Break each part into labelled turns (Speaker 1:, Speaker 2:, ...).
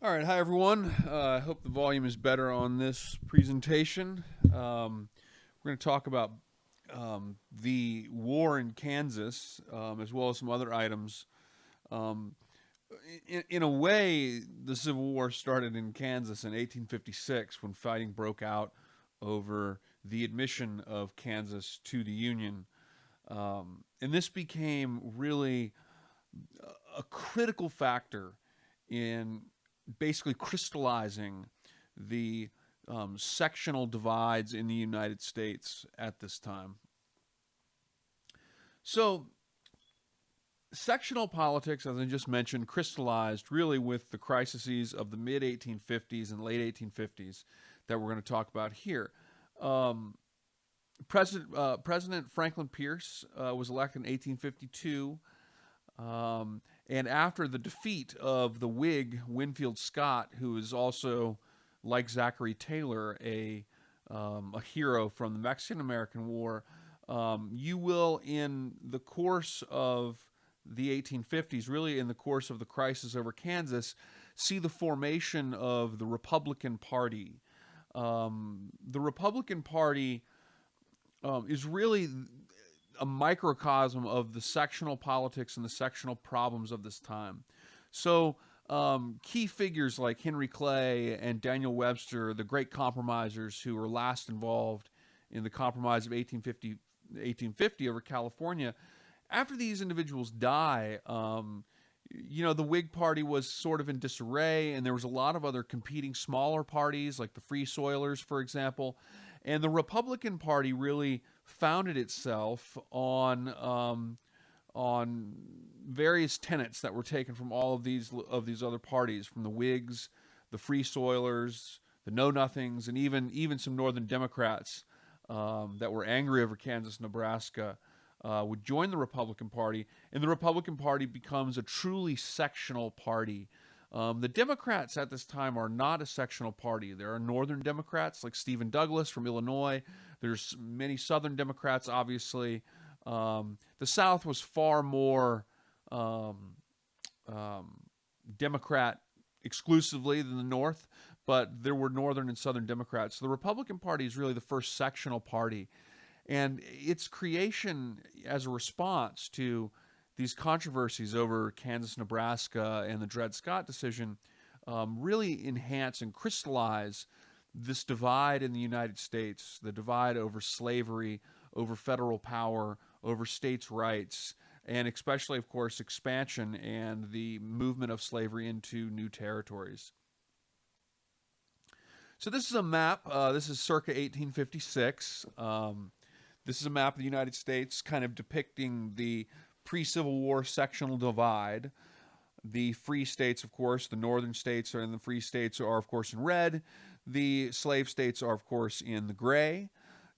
Speaker 1: All right, hi everyone. I hope the volume is better on this presentation. We're going to talk about the war in Kansas, as well as some other items. Um, in a way, the Civil War started in Kansas in 1856 when fighting broke out over the admission of Kansas to the Union. And this became really a critical factor in basically crystallizing the sectional divides in the United States at this time. So, sectional politics, as I just mentioned, crystallized really with the crises of the mid 1850s and late 1850s that we're going to talk about here. Um, President Franklin Pierce was elected in 1852. And after the defeat of the Whig Winfield Scott, who is also, like Zachary Taylor, a hero from the Mexican-American War, you will, in the course of the 1850s, really in the course of the crisis over Kansas, see the formation of the Republican Party. The Republican Party is really a microcosm of the sectional politics and the sectional problems of this time. So, key figures like Henry Clay and Daniel Webster, the great compromisers who were last involved in the Compromise of 1850 over California, after these individuals die, the Whig Party was sort of in disarray, and there was a lot of other competing smaller parties, like the Free Soilers, for example. And the Republican Party really founded itself on various tenets that were taken from all of these other parties, from the Whigs, the Free Soilers, the Know Nothings, and even some Northern Democrats that were angry over Kansas, Nebraska, would join the Republican Party, and the Republican Party becomes a truly sectional party. The Democrats at this time are not a sectional party. There are Northern Democrats like Stephen Douglas from Illinois. There's many Southern Democrats, obviously. The South was far more Democrat exclusively than the North, but there were Northern and Southern Democrats. So the Republican Party is really the first sectional party. And its creation as a response to these controversies over Kansas, Nebraska, and the Dred Scott decision really enhance and crystallize this divide in the United States, the divide over slavery, over federal power, over states' rights, and especially, of course, expansion and the movement of slavery into new territories. So this is a map. This is circa 1856. This is a map of the United States kind of depicting the pre-Civil War sectional divide. The free states, of course, the northern states and the free states are, of course, in red. The slave states are, of course, in the gray.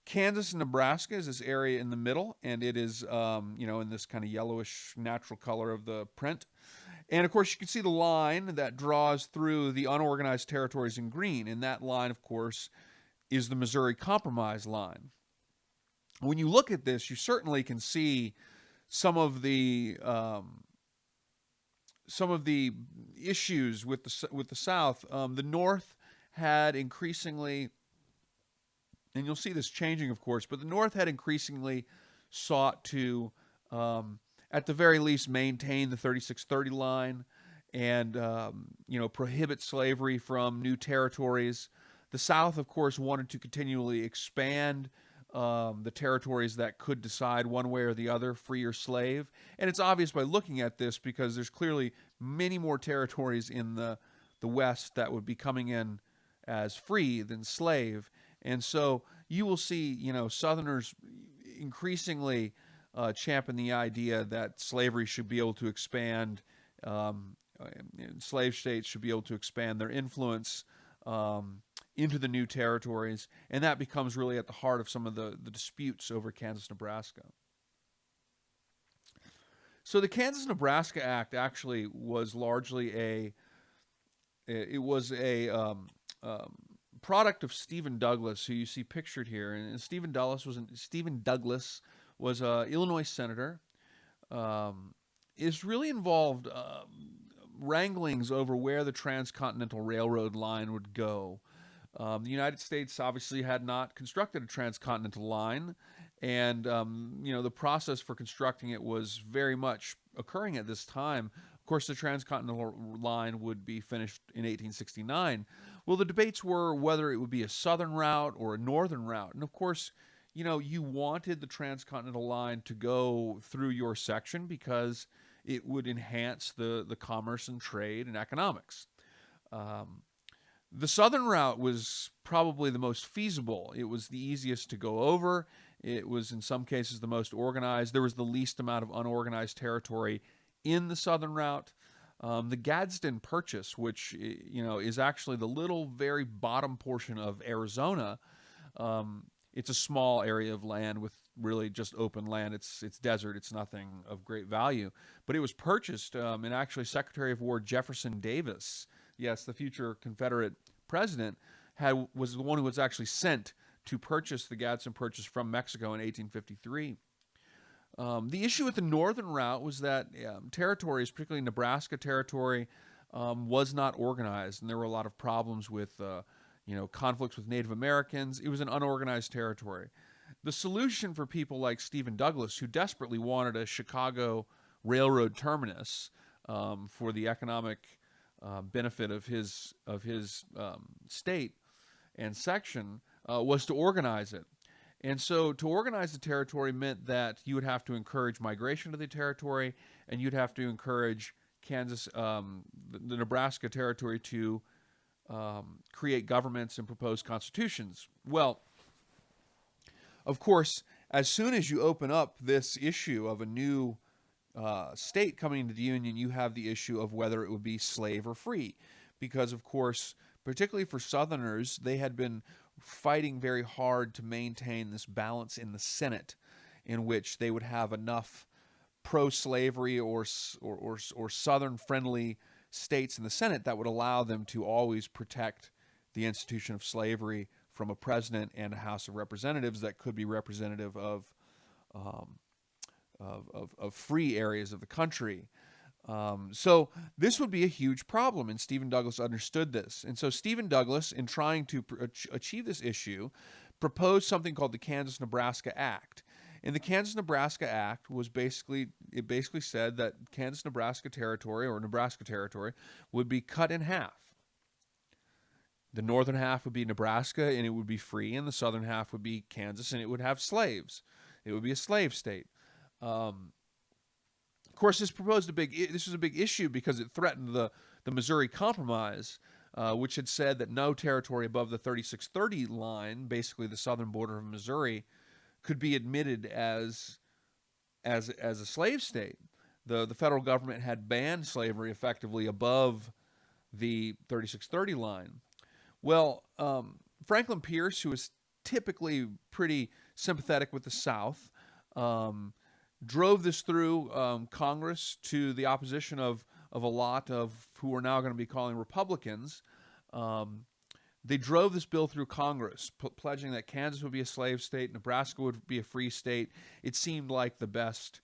Speaker 1: Kansas and Nebraska is this area in the middle, and it is, in this kind of yellowish natural color of the print. And, of course, you can see the line that draws through the unorganized territories in green. And that line, of course, is the Missouri Compromise line. When you look at this, you certainly can see some of the issues with the South. The North had increasingly, and you'll see this changing, of course, but the North had increasingly sought to, at the very least, maintain the 3630 line and prohibit slavery from new territories. The South, of course, wanted to continually expand the territories that could decide one way or the other, free or slave. And it's obvious by looking at this because there's clearly many more territories in the West that would be coming in as free than slave. And so you will see, Southerners increasingly champion the idea that slavery should be able to expand, slave states should be able to expand their influence into the new territories, and that becomes really at the heart of some of the disputes over Kansas, Nebraska. So the Kansas-Nebraska Act actually was largely a product of Stephen Douglas, who you see pictured here. And Stephen Douglas was an Illinois senator. Is really involved wranglings over where the transcontinental railroad line would go. The United States obviously had not constructed a transcontinental line, and the process for constructing it was very much occurring at this time. Of course, the transcontinental line would be finished in 1869. Well, the debates were whether it would be a southern route or a northern route, and of course, you wanted the transcontinental line to go through your section because it would enhance the commerce and trade and economics. The southern route was probably the most feasible. It was the easiest to go over. It was, in some cases, the most organized. There was the least amount of unorganized territory in the southern route. The Gadsden Purchase, which is actually the little very bottom portion of Arizona. It's a small area of land with really just open land. It's desert. It's nothing of great value. But it was purchased, and actually Secretary of War Jefferson Davis, yes, the future Confederate president, was the one who was actually sent to purchase the Gadsden Purchase from Mexico in 1853. The issue with the northern route was that territories, particularly Nebraska Territory, was not organized, and there were a lot of problems with conflicts with Native Americans. It was an unorganized territory. The solution for people like Stephen Douglas, who desperately wanted a Chicago railroad terminus for the economic benefit of his state and section, was to organize it. And so to organize the territory meant that you would have to encourage migration to the territory, and you'd have to encourage the Nebraska Territory to create governments and propose constitutions. Well, of course, as soon as you open up this issue of a new state coming into the Union, you have the issue of whether it would be slave or free. Because, of course, particularly for Southerners, they had been fighting very hard to maintain this balance in the Senate in which they would have enough pro-slavery or Southern-friendly states in the Senate that would allow them to always protect the institution of slavery from a president and a House of Representatives that could be representative of free areas of the country. So this would be a huge problem, and Stephen Douglas understood this. And so Stephen Douglas, in trying to achieve this issue, proposed something called the KansasNebraska Act. And the KansasNebraska Act was basically said that Kansas-Nebraska Territory, or Nebraska Territory, would be cut in half. The northern half would be Nebraska, and it would be free, and the southern half would be Kansas, and it would have slaves. It would be a slave state. Of course, this was a big issue because it threatened the Missouri Compromise, which had said that no territory above the 3630 line, basically the southern border of Missouri, could be admitted as a slave state. The federal government had banned slavery effectively above the 3630 line. Well, Franklin Pierce, who was typically pretty sympathetic with the South, drove this through Congress to the opposition of a lot of who we're now going to be calling Republicans. They drove this bill through Congress, pledging that Kansas would be a slave state, Nebraska would be a free state. It seemed like the best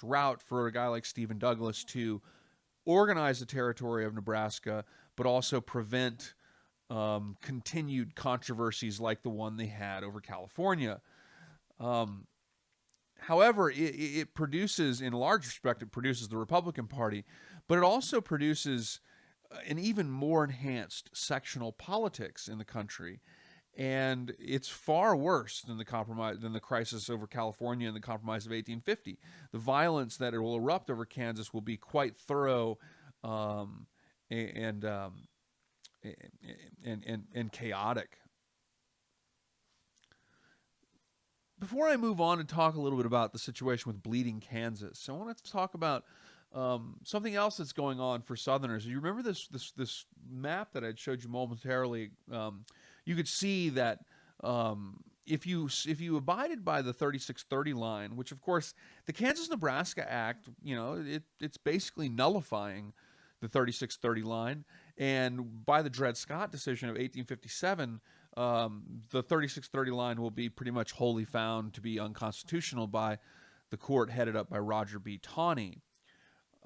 Speaker 1: route for a guy like Stephen Douglas to organize the territory of Nebraska, but also prevent continued controversies like the one they had over California. However, it produces, in a large respect, it produces the Republican Party, but it also produces an even more enhanced sectional politics in the country. And it's far worse than the crisis over California and the Compromise of 1850. The violence that it will erupt over Kansas will be quite thorough and chaotic. Before I move on and talk a little bit about the situation with Bleeding Kansas, I want to talk about something else that's going on for Southerners. You remember this map that I showed you momentarily? You could see that if you abided by the 3630 line, which of course the Kansas-Nebraska Act, it's basically nullifying the 3630 line, and by the Dred Scott decision of 1857. The 3630 line will be pretty much wholly found to be unconstitutional by the court headed up by Roger B. Taney.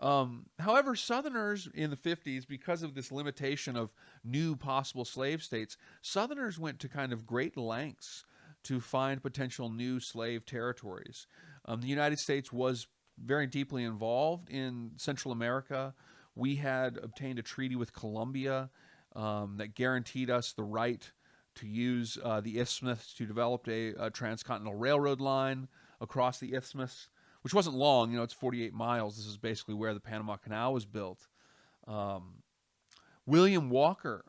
Speaker 1: However, Southerners in the 50s, because of this limitation of new possible slave states, Southerners went to kind of great lengths to find potential new slave territories. The United States was very deeply involved in Central America. We had obtained a treaty with Colombia that guaranteed us the right to use the isthmus to develop a transcontinental railroad line across the isthmus, which wasn't long. You know, it's 48 miles. This is basically where the Panama Canal was built. William Walker,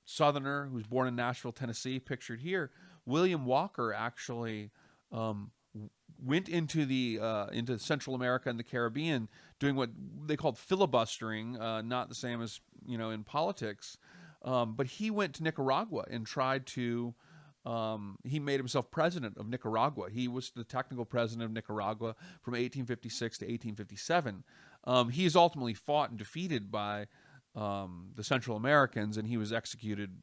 Speaker 1: Southerner, who was born in Nashville, Tennessee, pictured here. William Walker actually went into Central America and the Caribbean, doing what they called filibustering, not the same as in politics, but he went to Nicaragua and tried to. He made himself president of Nicaragua. He was the technical president of Nicaragua from 1856 to 1857. He is ultimately fought and defeated by the Central Americans, and he was executed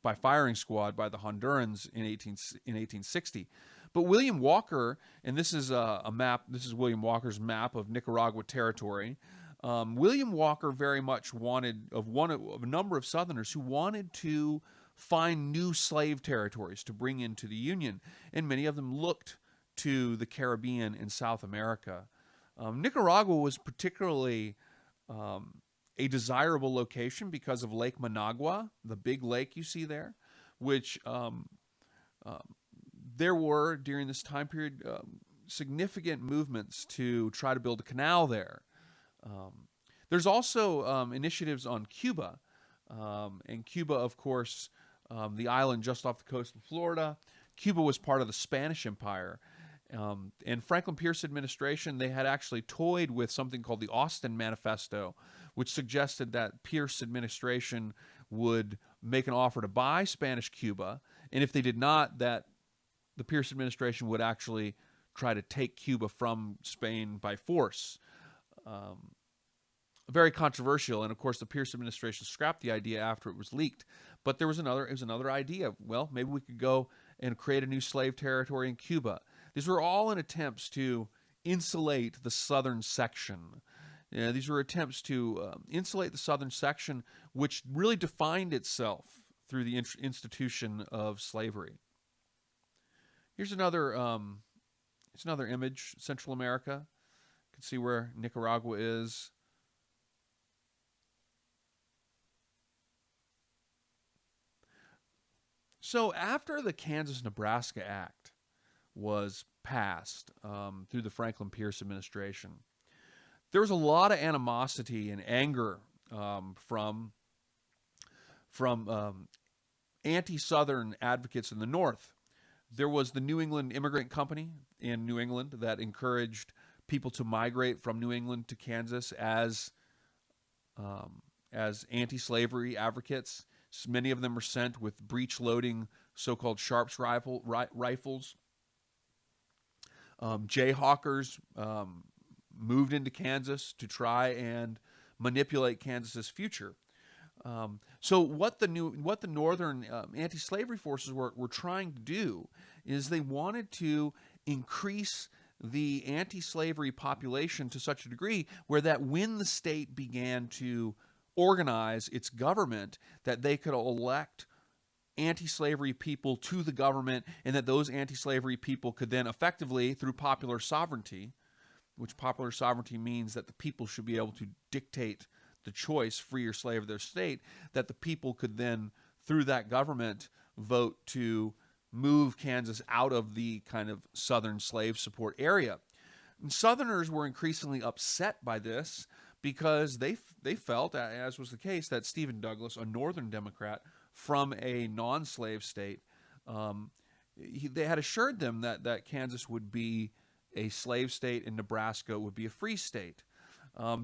Speaker 1: by firing squad by the Hondurans in 1860. But William Walker, and this is a map. This is William Walker's map of Nicaragua territory. William Walker very much wanted of a number of Southerners who wanted to find new slave territories to bring into the Union, and many of them looked to the Caribbean and South America. Nicaragua was particularly a desirable location because of Lake Managua, the big lake you see there, which there were, during this time period, significant movements to try to build a canal there. There's also initiatives on Cuba, and Cuba, of course, the island just off the coast of Florida. Cuba was part of the Spanish Empire. And Franklin Pierce administration, they had actually toyed with something called the Austin Manifesto, which suggested that Pierce administration would make an offer to buy Spanish Cuba, and if they did not, that the Pierce administration would actually try to take Cuba from Spain by force. Very controversial, and of course the Pierce administration scrapped the idea after it was leaked. But it was another idea. Well, maybe we could go and create a new slave territory in Cuba. These were all in attempts to insulate the southern section. These were attempts to insulate the southern section, which really defined itself through the institution of slavery. Here's another image, Central America. You can see where Nicaragua is. So after the KansasNebraska Act was passed through the Franklin Pierce administration, there was a lot of animosity and anger from anti-Southern advocates in the North. There was the New England Immigrant Company in New England that encouraged people to migrate from New England to Kansas as anti-slavery advocates. Many of them were sent with breech-loading so-called Sharps rifles. Jayhawkers moved into Kansas to try and manipulate Kansas's future. So what the northern anti-slavery forces were trying to do is they wanted to increase the anti-slavery population to such a degree where that when the state began to organize its government, that they could elect anti-slavery people to the government, and that those anti-slavery people could then effectively, through popular sovereignty, which popular sovereignty means that the people should be able to dictate the choice, free or slave, of their state, that the people could then, through that government, vote to move Kansas out of the kind of southern slave support area. And Southerners were increasingly upset by this because they felt, as was the case, that Stephen Douglas, a Northern Democrat from a non-slave state, they had assured them that Kansas would be a slave state and Nebraska would be a free state,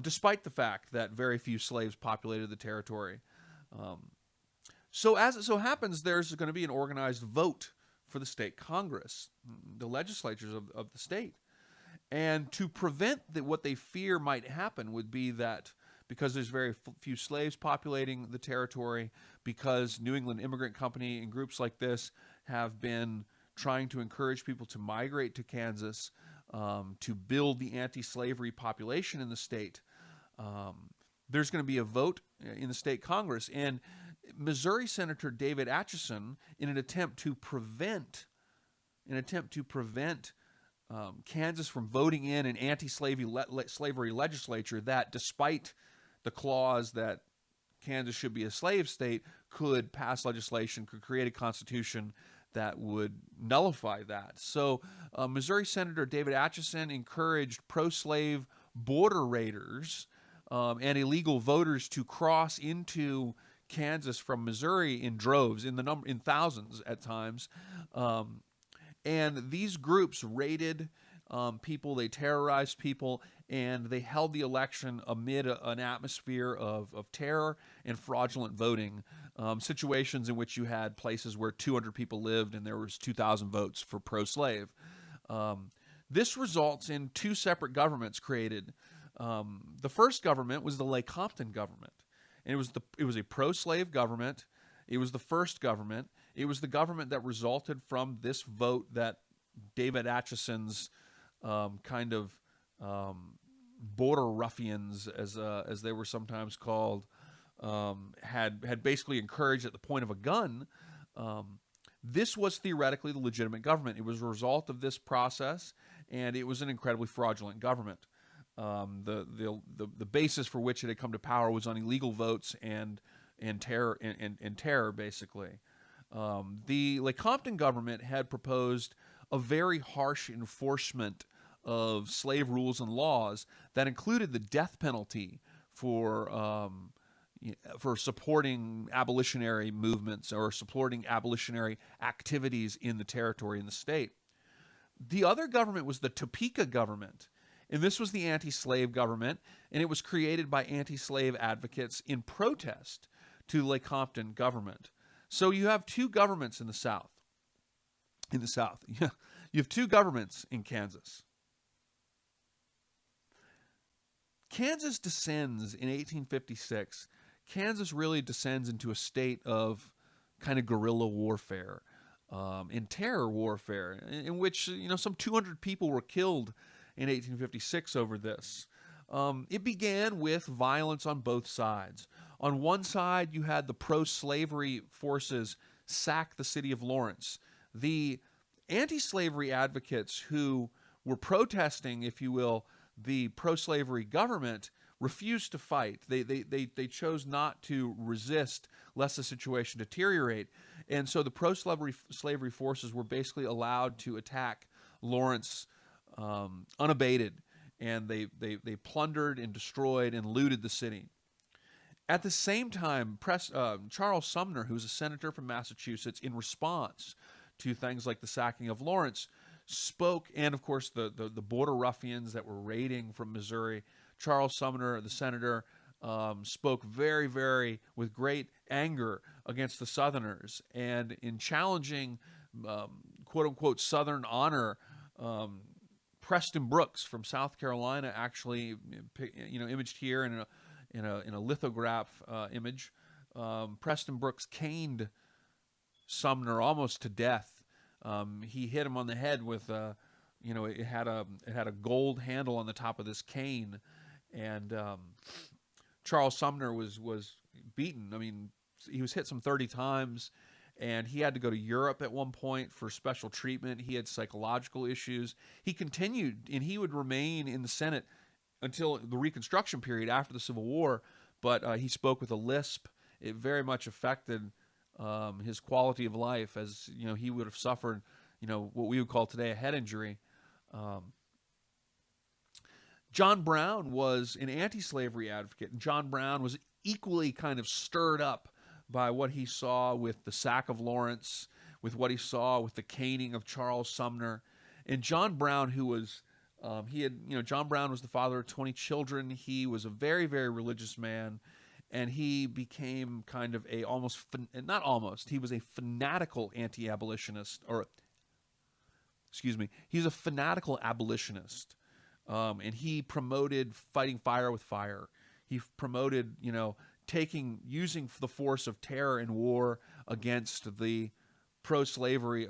Speaker 1: despite the fact that very few slaves populated the territory. So as it so happens, there's going to be an organized vote for the state Congress, the legislatures of the state. And to prevent what they fear might happen would be that because there's very few slaves populating the territory, because New England Immigrant Company and groups like this have been trying to encourage people to migrate to Kansas, to build the anti-slavery population in the state, there's going to be a vote in the state Congress. And Missouri Senator David Atchison, in an attempt to prevent Kansas from voting in an anti-slavery legislature that, despite the clause that Kansas should be a slave state, could pass legislation, could create a constitution that would nullify that. So Missouri Senator David Atchison encouraged pro-slave border raiders and illegal voters to cross into Kansas from Missouri in droves, in thousands at times. And these groups raided people, they terrorized people, and they held the election amid an atmosphere of terror and fraudulent voting, situations in which you had places where 200 people lived and there was 2,000 votes for pro-slave. This results in two separate governments created. The first government was the Lecompton government, and it was a pro-slave government. It was the first government. It was the government that resulted from this vote that David Atchison's kind of border ruffians, as they were sometimes called, had basically encouraged at the point of a gun. This was theoretically the legitimate government. It was a result of this process, and it was an incredibly fraudulent government. The basis for which it had come to power was on illegal votes and terror, basically. The Lecompton government had proposed a very harsh enforcement of slave rules and laws that included the death penalty for supporting abolitionary movements or supporting abolitionary activities in the territory in the state. The other government was the Topeka government, and this was the anti-slave government, and it was created by anti-slave advocates in protest to the Lecompton government. So you have two governments in the South. You have two governments in Kansas. Kansas descends in 1856. Kansas really descends into a state of kind of guerrilla warfare and terror warfare, in which some 200 people were killed in 1856 over this. It began with violence on both sides. On one side, you had the pro-slavery forces sack the city of Lawrence. The anti-slavery advocates who were protesting, if you will, the pro-slavery government refused to fight. They chose not to resist lest the situation deteriorate. And so the pro-slavery forces were basically allowed to attack Lawrence unabated. And they plundered and destroyed and looted the city. At the same time, Charles Sumner, who was a senator from Massachusetts, in response to things like the sacking of Lawrence, spoke, and of course the border ruffians that were raiding from Missouri, Charles Sumner, the senator, spoke very, with great anger against the Southerners. And in challenging, quote-unquote, Southern honor, Preston Brooks from South Carolina, actually, imaged here in a lithograph image, Preston Brooks caned Sumner almost to death. He hit him on the head with it had a gold handle on the top of this cane, and Charles Sumner was beaten. I mean, he was hit some 30 times, and he had to go to Europe at one point for special treatment. He had psychological issues. He continued, and he would remain in the Senate until the Reconstruction period after the Civil War, but he spoke with a lisp. It very much affected his quality of life, as he would have suffered, what we would call today a head injury. John Brown was an anti-slavery advocate, and John Brown was equally kind of stirred up by what he saw with the sack of Lawrence, with what he saw with the caning of Charles Sumner. And John Brown, who was John Brown was the father of 20 children. He was a very, very religious man, and he became kind of he was a fanatical anti-abolitionist, he's a fanatical abolitionist, and he promoted fighting fire with fire. He promoted, using the force of terror and war against the pro-slavery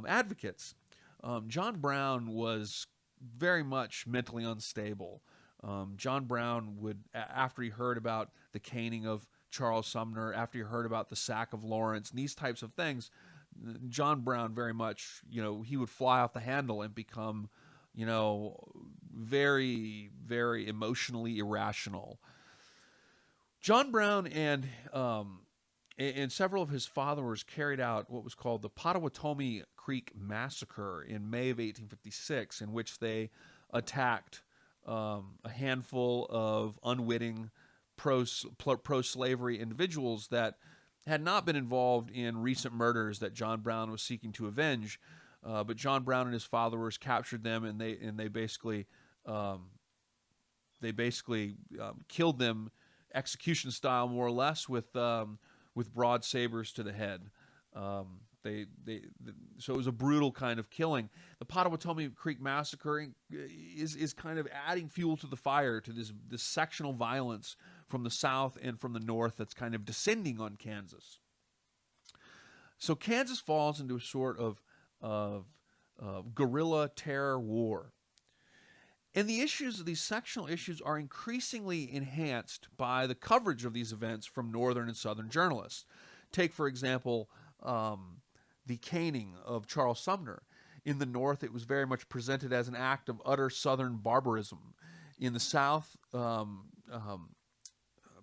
Speaker 1: advocates. John Brown was very much mentally unstable. John Brown would, after he heard about the caning of Charles Sumner, after he heard about the sack of Lawrence, and these types of things, John Brown very much, he would fly off the handle and become, very, very emotionally irrational. John Brown and several of his followers carried out what was called the Pottawatomie Creek Massacre in May of 1856, in which they attacked a handful of unwitting pro-slavery individuals that had not been involved in recent murders that John Brown was seeking to avenge. But John Brown and his followers captured them, and they basically killed them execution style, more or less, with broad sabers to the head. So it was a brutal kind of killing. The Pottawatomie Creek Massacre is kind of adding fuel to the fire to this sectional violence from the South and from the North that's kind of descending on Kansas. So Kansas falls into a sort of guerrilla terror war. And the issues of these sectional issues are increasingly enhanced by the coverage of these events from Northern and Southern journalists. Take, for example, the caning of Charles Sumner. In the North, it was very much presented as an act of utter Southern barbarism. In the South,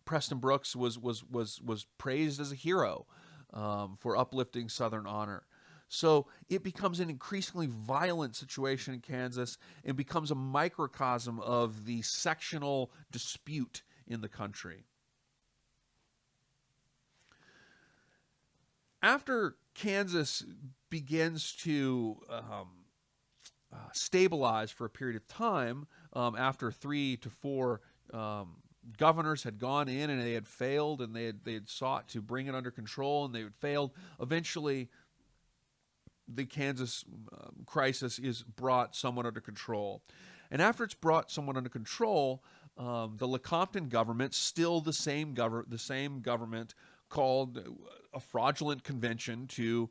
Speaker 1: Preston Brooks was praised as a hero for uplifting Southern honor. So it becomes an increasingly violent situation in Kansas and becomes a microcosm of the sectional dispute in the country. After Kansas begins to stabilize for a period of time, after 3 to 4 governors had gone in and they had failed, and they had sought to bring it under control, and they had failed, eventually the Kansas crisis is brought somewhat under control. And after it's brought somewhat under control, the Lecompton government, still the same government, called a fraudulent convention to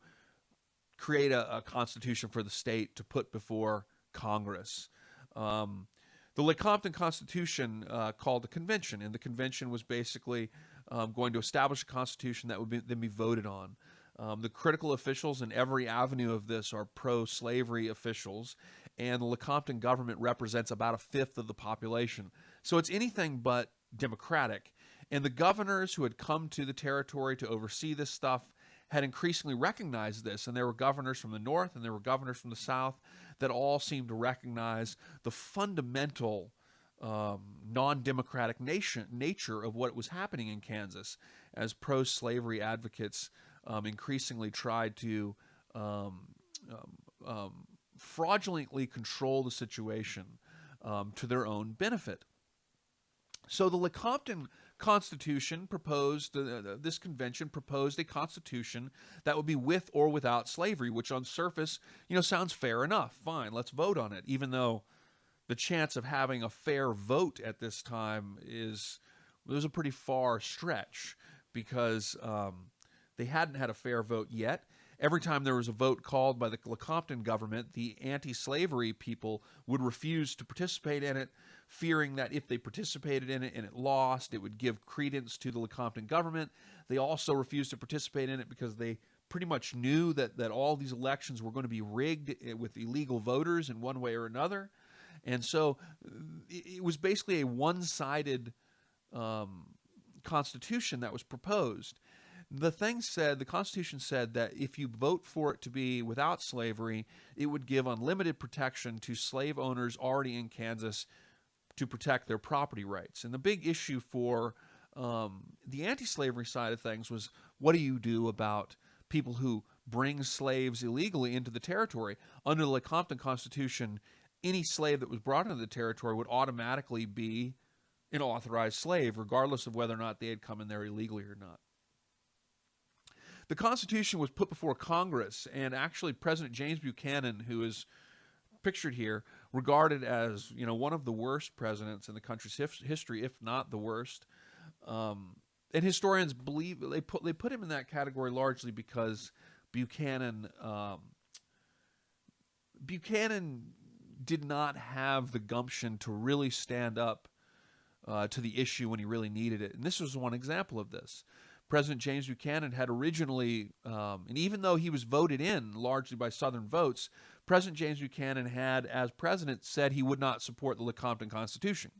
Speaker 1: create a constitution for the state to put before Congress. The Lecompton Constitution called a convention, and the convention was basically going to establish a constitution that would then be voted on. The critical officials in every avenue of this are pro-slavery officials, and the Lecompton government represents about 1/5 of the population. So it's anything but democratic. And the governors who had come to the territory to oversee this stuff had increasingly recognized this, and there were governors from the North and there were governors from the South that all seemed to recognize the fundamental non-democratic nature of what was happening in Kansas as pro-slavery advocates increasingly tried to fraudulently control the situation to their own benefit. So the Lecompton Constitution proposed, this convention proposed a constitution that would be with or without slavery, which on surface, sounds fair enough. Fine, let's vote on it, even though the chance of having a fair vote at this time was a pretty far stretch, because they hadn't had a fair vote yet. Every time there was a vote called by the Lecompton government, the anti-slavery people would refuse to participate in it, fearing that if they participated in it and it lost, it would give credence to the Lecompton government. They also refused to participate in it because they pretty much knew that all these elections were going to be rigged with illegal voters in one way or another. And so it was basically a one-sided constitution that was proposed. The Constitution said that if you vote for it to be without slavery, it would give unlimited protection to slave owners already in Kansas to protect their property rights. And the big issue for the anti-slavery side of things was, what do you do about people who bring slaves illegally into the territory? Under the Lecompton Constitution, any slave that was brought into the territory would automatically be an authorized slave, regardless of whether or not they had come in there illegally or not. The Constitution was put before Congress, and actually President James Buchanan, who is pictured here, regarded as one of the worst presidents in the country's history, if not the worst. And historians believe they put him in that category largely because Buchanan Buchanan did not have the gumption to really stand up to the issue when he really needed it. And this was one example of this. President James Buchanan had originally, and even though he was voted in largely by Southern votes, President James Buchanan had, as president, said he would not support the Lecompton Constitution.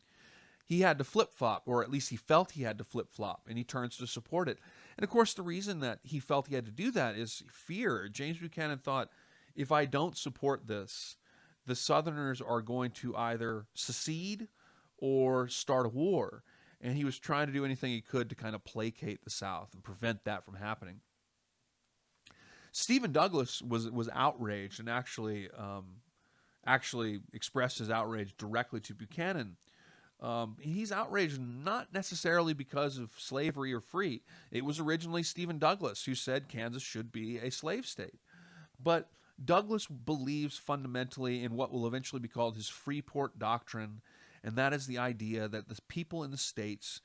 Speaker 1: He had to flip-flop, or at least he felt he had to flip-flop, and he turns to support it. And of course, the reason that he felt he had to do that is fear. James Buchanan thought, if I don't support this, the Southerners are going to either secede or start a war. And he was trying to do anything he could to kind of placate the South and prevent that from happening. Stephen Douglas was outraged and actually expressed his outrage directly to Buchanan. He's outraged not necessarily because of slavery or free. It was originally Stephen Douglas who said Kansas should be a slave state. But Douglas believes fundamentally in what will eventually be called his Freeport Doctrine, and that is the idea that the people in the states,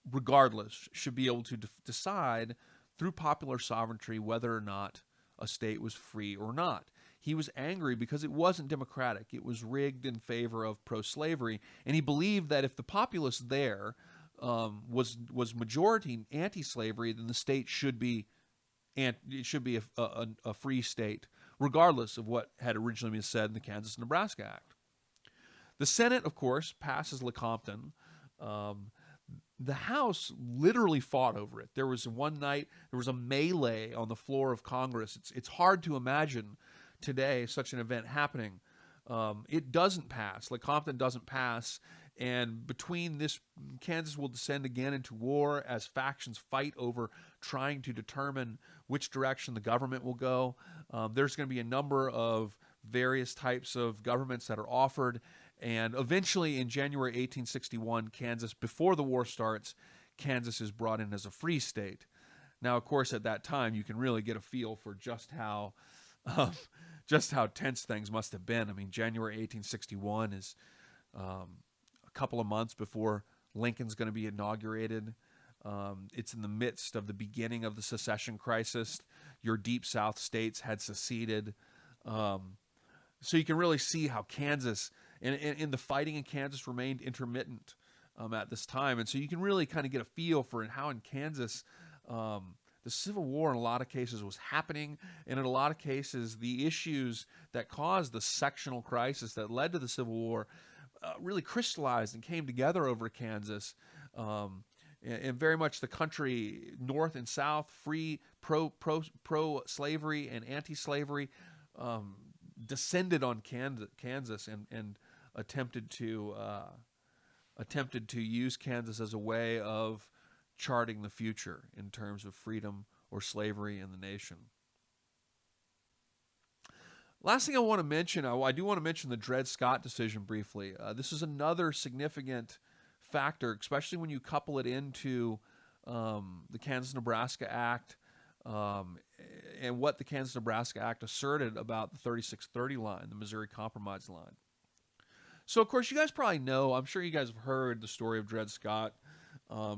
Speaker 1: regardless, should be able to decide through popular sovereignty whether or not a state was free or not. He was angry because it wasn't democratic. It was rigged in favor of pro-slavery, and he believed that if the populace there was majority anti-slavery, then the state should be a free state, regardless of what had originally been said in the KansasNebraska Act. The Senate, of course, passes Lecompton. The House literally fought over it. There was one night, there was a melee on the floor of Congress. It's hard to imagine today such an event happening. It doesn't pass. Lecompton doesn't pass. And between this, Kansas will descend again into war as factions fight over trying to determine which direction the government will go. There's going to be a number of various types of governments that are offered. And eventually in January 1861, Kansas, before the war starts, Kansas is brought in as a free state. Now, of course, at that time, you can really get a feel for just how tense things must have been. I mean, January 1861 is a couple of months before Lincoln's going to be inaugurated. It's in the midst of the beginning of the secession crisis. Your deep South states had seceded. So you can really see how Kansas, and the fighting in Kansas remained intermittent at this time. And so you can really kind of get a feel for how in Kansas the Civil War in a lot of cases was happening, and in a lot of cases the issues that caused the sectional crisis that led to the Civil War really crystallized and came together over Kansas. And very much the country, North and South, free, pro-slavery and anti-slavery, descended on Kansas and attempted to use Kansas as a way of charting the future in terms of freedom or slavery in the nation. Last thing I want to mention, I do want to mention the Dred Scott decision briefly. This is another significant factor, especially when you couple it into the KansasNebraska Act and what the KansasNebraska Act asserted about the 3630 line, the Missouri Compromise line. So, of course, you guys probably know, I'm sure you guys have heard the story of Dred Scott.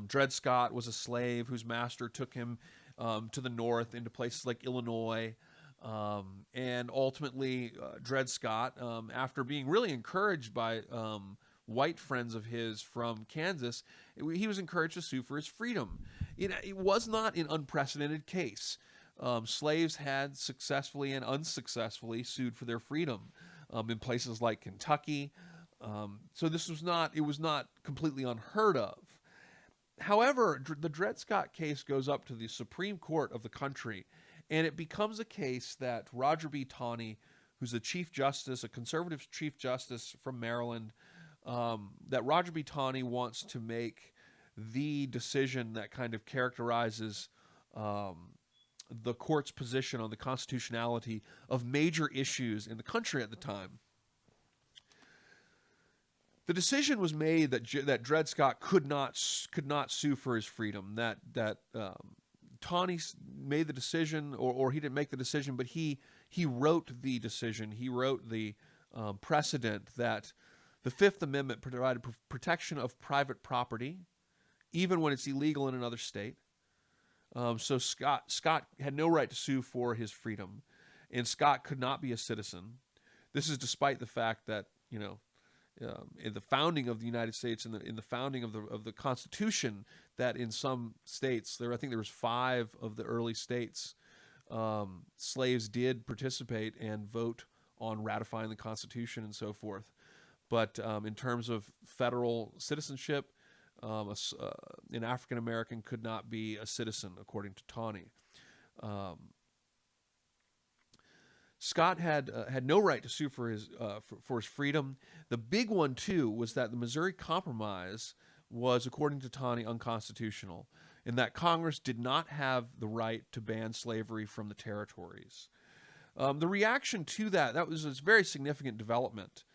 Speaker 1: Dred Scott was a slave whose master took him to the north into places like Illinois. And ultimately, Dred Scott, after being really encouraged by white friends of his from Kansas, he was encouraged to sue for his freedom. It was not an unprecedented case. Slaves had successfully and unsuccessfully sued for their freedom in places like Kentucky. So this was not, it was not completely unheard of. However, the Dred Scott case goes up to the Supreme Court of the country, and it becomes a case that Roger B. Taney, who's a Chief Justice, a conservative Chief Justice from Maryland, that Roger B. Taney wants to make the decision that kind of characterizes the court's position on the constitutionality of major issues in the country at the time. The decision was made that Dred Scott could not sue for his freedom. That Taney made the decision, or he didn't make the decision, but he wrote the decision. He wrote the precedent that the Fifth Amendment provided protection of private property, even when it's illegal in another state. So Scott had no right to sue for his freedom, and Scott could not be a citizen. This is despite the fact that, in the founding of the United States, in the founding of the Constitution, that in some states, I think there was 5 of the early states, slaves did participate and vote on ratifying the Constitution and so forth. But in terms of federal citizenship, an African American could not be a citizen, according to Tawney. Scott had no right to sue for his freedom. The big one too was that the Missouri Compromise was, according to Tawney, unconstitutional, and that Congress did not have the right to ban slavery from the territories. The reaction to that was a very significant development,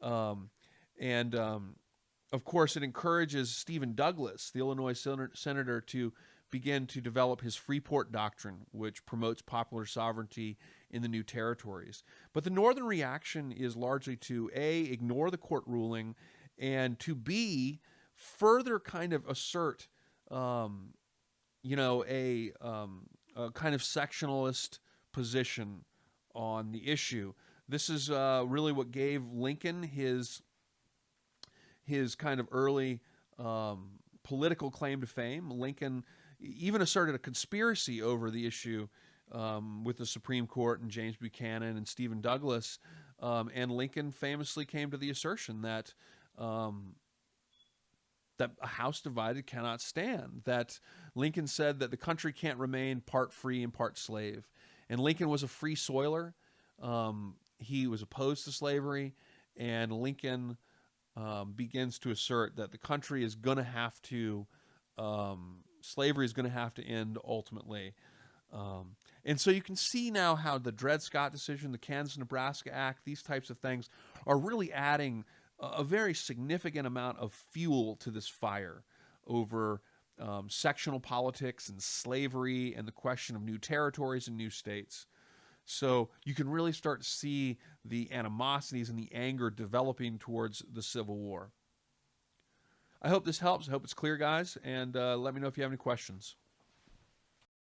Speaker 1: and of course it encourages Stephen Douglas, the Illinois senator, to begin to develop his Freeport Doctrine, which promotes popular sovereignty in the new territories. But the Northern reaction is largely to A, ignore the court ruling, and to B, further kind of assert, a kind of sectionalist position on the issue. This is really what gave Lincoln his kind of early political claim to fame. Lincoln even asserted a conspiracy over the issue with the Supreme Court and James Buchanan and Stephen Douglas, and Lincoln famously came to the assertion that that a house divided cannot stand. That Lincoln said that the country can't remain part free and part slave. And Lincoln was a free soiler. He was opposed to slavery, and Lincoln begins to assert that the country is going to have to, slavery is going to have to end ultimately. And so you can see now how the Dred Scott decision, the KansasNebraska Act, these types of things are really adding a very significant amount of fuel to this fire over sectional politics and slavery and the question of new territories and new states. So you can really start to see the animosities and the anger developing towards the Civil War. I hope this helps. I hope it's clear, guys, and let me know if you have any questions.